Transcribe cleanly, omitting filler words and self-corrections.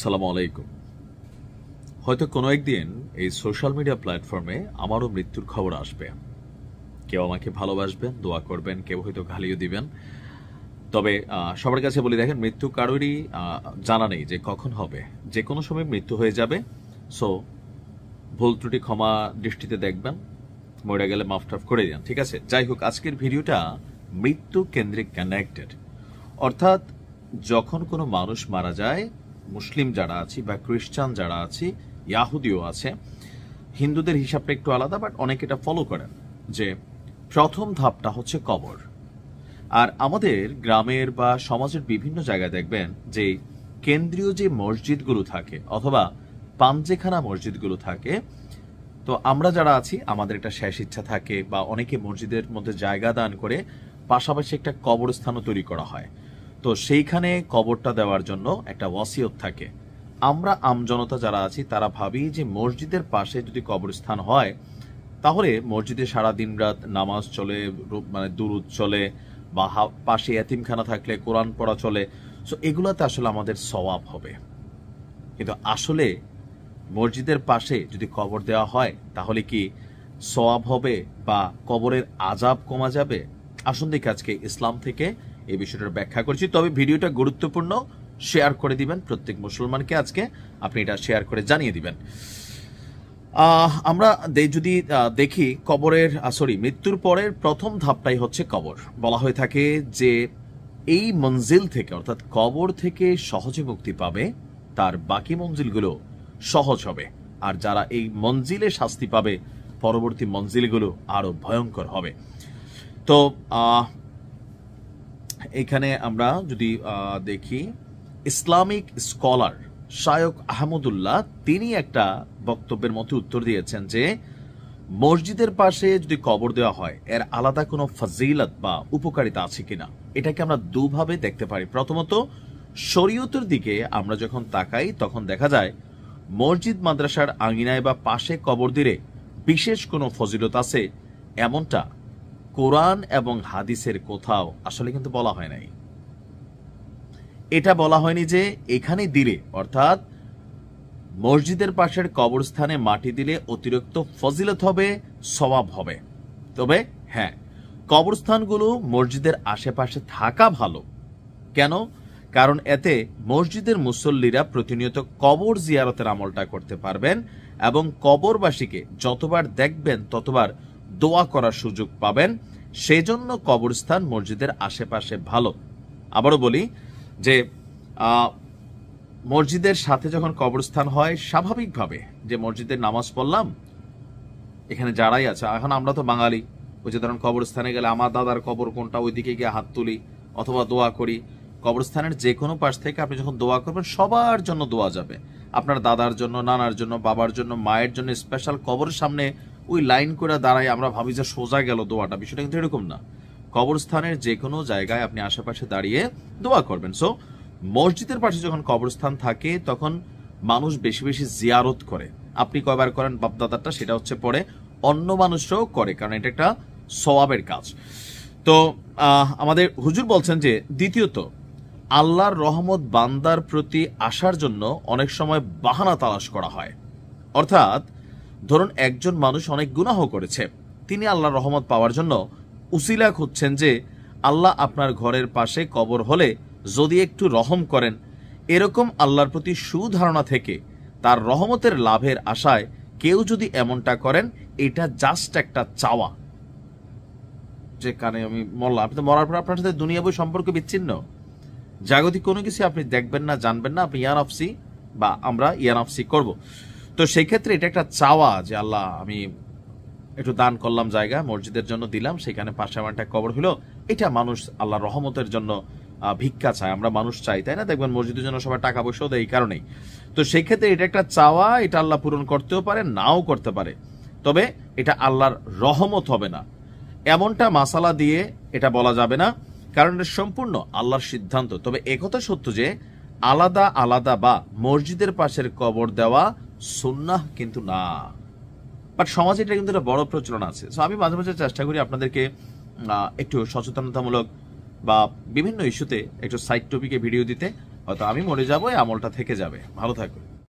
সালামু আলাইকুম। হয়তো কোনো একদিন এই সোশ্যাল মিডিয়া প্ল্যাটফর্মে আমারও মৃত্যুর খবর আসবে। কেউ আমাকে ভালোবাসবেন, দোয়া করবেন, কেউ হয়তো গালিও দিবেন। তবে সবার কাছে বলি, দেখেন, মৃত্যু কারোরই জানা নেই যে কখন হবে। যে কোনো সময় মৃত্যু হয়ে যাবে। সো ভুল ত্রুটি ক্ষমা দৃষ্টিতে দেখবেন, মরে গেলে মাফ টাফ করে দেন, ঠিক আছে? যাই হোক, আজকের ভিডিওটা মৃত্যু কেন্দ্রিক কানেক্টেড। অর্থাৎ যখন কোনো মানুষ মারা যায়, মুসলিম যারা আছি বা খ্রিস্টান যারা আছি, ইয়াহুদিও আছে, হিন্দুদের হিসাবটা একটু আলাদা, বাট অনেকে এটা ফলো করেন যে প্রথম ধাপটা হচ্ছে কবর। আর আমাদের গ্রামের বা সমাজের বিভিন্ন জায়গায় দেখবেন যে কেন্দ্রীয় যে মসজিদগুলো থাকে অথবা পাঞ্জেখানা মসজিদগুলো থাকে, তো আমরা যারা আছি আমাদের একটা শেষ ইচ্ছা থাকে বা অনেকে মসজিদের মধ্যে জায়গা দান করে পাশাপাশি একটা কবরস্থানও তৈরি করা হয়। তো সেইখানে কবরটা দেওয়ার জন্য একটা ওয়াসিয়ত থাকে। আমরা আমজনতা যারা আছি তারা ভাবি যে মসজিদের পাশে যদি কবরস্থান হয় তাহলে মসজিদে সারা দিন রাত নামাজ চলে, মানে দুরুদ চলে, বা পাশে এতিমখানা থাকলে কোরআন পড়া চলে। সো এগুলাতে আসলে আমাদের সওয়াব হবে। কিন্তু আসলে মসজিদের পাশে যদি কবর দেওয়া হয় তাহলে কি সওয়াব হবে বা কবরের আযাব কমা যাবে? আসুন দেখি আজকে ইসলাম থেকে এই বিষয়টার ব্যাখ্যা করছি। তবে ভিডিওটা গুরুত্বপূর্ণ, শেয়ার করে দিবেন প্রত্যেক মুসলমানকে। আজকে আপনি এটা শেয়ার করে জানিয়ে দিবেন। আমরা যদি দেখি কবরের মৃত্যুর পরের প্রথম ধাপটাই হচ্ছে কবর। বলা হয়ে থাকে যে এই মঞ্জিল থেকে, অর্থাৎ কবর থেকে সহজে মুক্তি পাবে তার বাকি মঞ্জিলগুলো সহজ হবে, আর যারা এই মঞ্জিলে শাস্তি পাবে পরবর্তী মঞ্জিলগুলো আরো ভয়ঙ্কর হবে। তো এখানে আমরা যদি দেখি, ইসলামিক স্কলার শায়খ আহমদুল্লাহ তিনি একটা বক্তব্যের মধ্যে উত্তর দিয়েছেন যে মসজিদের পাশে যদি কবর দেওয়া হয় এর আলাদা কোনো ফজিলত বা উপকারিতা আছে কিনা, এটাকে আমরা দুভাবে দেখতে পারি। প্রথমত, শরীয়তের দিকে আমরা যখন তাকাই তখন দেখা যায় মসজিদ মাদ্রাসার আঙিনায় বা পাশে কবর দিলে বিশেষ কোনো ফজিলত আছে এমনটা কোরআন এবং হাদিসের কোথাও আসলে কিন্তু বলা হয় নাই। এটা বলা হয়নি যে এখানে দিলে, অর্থাৎ মসজিদের পাশের কবরস্থানে মাটি দিলে অতিরিক্ত ফজিলত হবে, সওয়াব হবে। তবে হ্যাঁ, কবরস্থানগুলো মসজিদের আশেপাশে থাকা ভালো। কেন? কারণ এতে মসজিদের মুসল্লিরা প্রতিনিয়ত কবর জিয়ারতের আমলটা করতে পারবেন এবং কবরবাসীকে যতবার দেখবেন ততবার দোয়া করার সুযোগ পাবেন। সেজন্য কবরস্থান মসজিদের আশেপাশে ভালো। আবারও বলি যে মসজিদের সাথে যখন কবরস্থান হয়, স্বাভাবিকভাবে যে মসজিদের নামাজ পড়লাম, এখানে যারাই আছে, এখন আমরা তো বাঙালি, ওই যে ধরেন কবরস্থানে গেলে আমার দাদার কবর কোনটা ওই দিকে গিয়ে হাত তুলি অথবা দোয়া করি। কবরস্থানের যে কোনো পাশ থেকে আপনি যখন দোয়া করবেন সবার জন্য দোয়া যাবে, আপনার দাদার জন্য, নানার জন্য, বাবার জন্য, মায়ের জন্য। স্পেশাল কবরের সামনে ওই লাইন করে দাঁড়াই আমরা ভাবি যে সোজা গেল দোয়াটা, বিষয়টা কিন্তু এরকম না। কবরস্থানের যে কোনো জায়গায় আপনি আশেপাশে দাঁড়িয়ে দোয়া করবেন। সো মসজিদের পাশে যখন কবরস্থান থাকে তখন মানুষ বেশি বেশি জিয়ারত করে। আপনি কয়বার করেন বাপদাদারটা সেটা হচ্ছে পরে অন্য মানুষরাও করে, কারণ এটা একটা সওয়াবের কাজ। তো আমাদের হুজুর বলছেন যে দ্বিতীয়ত, আল্লাহর রহমত বান্দার প্রতি আসার জন্য অনেক সময় বাহানা তালাশ করা হয়। অর্থাৎ ধরুন একজন মানুষ অনেক গুনাহ করেছে, তিনি আল্লাহর রহমত পাওয়ার জন্য উসিলা খুঁজছেন যে আল্লাহ আপনার ঘরের পাশে কবর হলে যদি একটু রহম করেন। এরকম আল্লাহর প্রতি সুধারণা থেকে তার রহমতের লাভের আশায় কেউ যদি এমনটা করেন, এটা জাস্ট একটা চাওয়া যে কানে আমি মরলাম, আপনি তো মরার পর আপনার সাথে দুনিয়াবী সম্পর্ক বিচ্ছিন্ন, জাগতিক কোনো কিছু আপনি দেখবেন না, জানবেন না, আপনি ইয়ানফসি বা আমরা ইয়ানফসি করব। তো সেই ক্ষেত্রে এটা একটা চাওয়া যে আল্লাহ আমি একটু দান করলাম, জায়গা মসজিদের জন্য দিলাম, সেখানে পাশে আমার একটা কবর হলো। এটা মানুষ আল্লাহর রহমতের জন্য ভিক্ষা চায়, আমরা মানুষ চাই, তাই না? দেখবেন মসজিদের জন্য সবাই টাকা পয়সাও দেয় এই কারণেই। তো সেই ক্ষেত্রে এটা একটা চাওয়া, এটা আল্লাহ পূরণ করতেও পারে, নাও করতে পারে। তবে এটা আল্লাহর রহমত হবে না, এমনটা মাসালা দিয়ে এটা বলা যাবে না, কারণ এটা সম্পূর্ণ আল্লাহর সিদ্ধান্ত। তবে একথা সত্য যে আলাদা আলাদা বা মসজিদের পাশের কবর দেওয়া সুন্নাহ কিন্তু না, বাট সমাজে এটা কিন্তু একটা বড় প্রচলন আছে। সো আমি মাঝে মাঝে চেষ্টা করি আপনাদেরকে একটু সচেতনতামূলক বা বিভিন্ন ইস্যুতে একটু সাইড টপিকে ভিডিও দিতে। হয়তো আমি মরে যাবো, এই আমলটা থেকে যাবে। ভালো থাকবেন।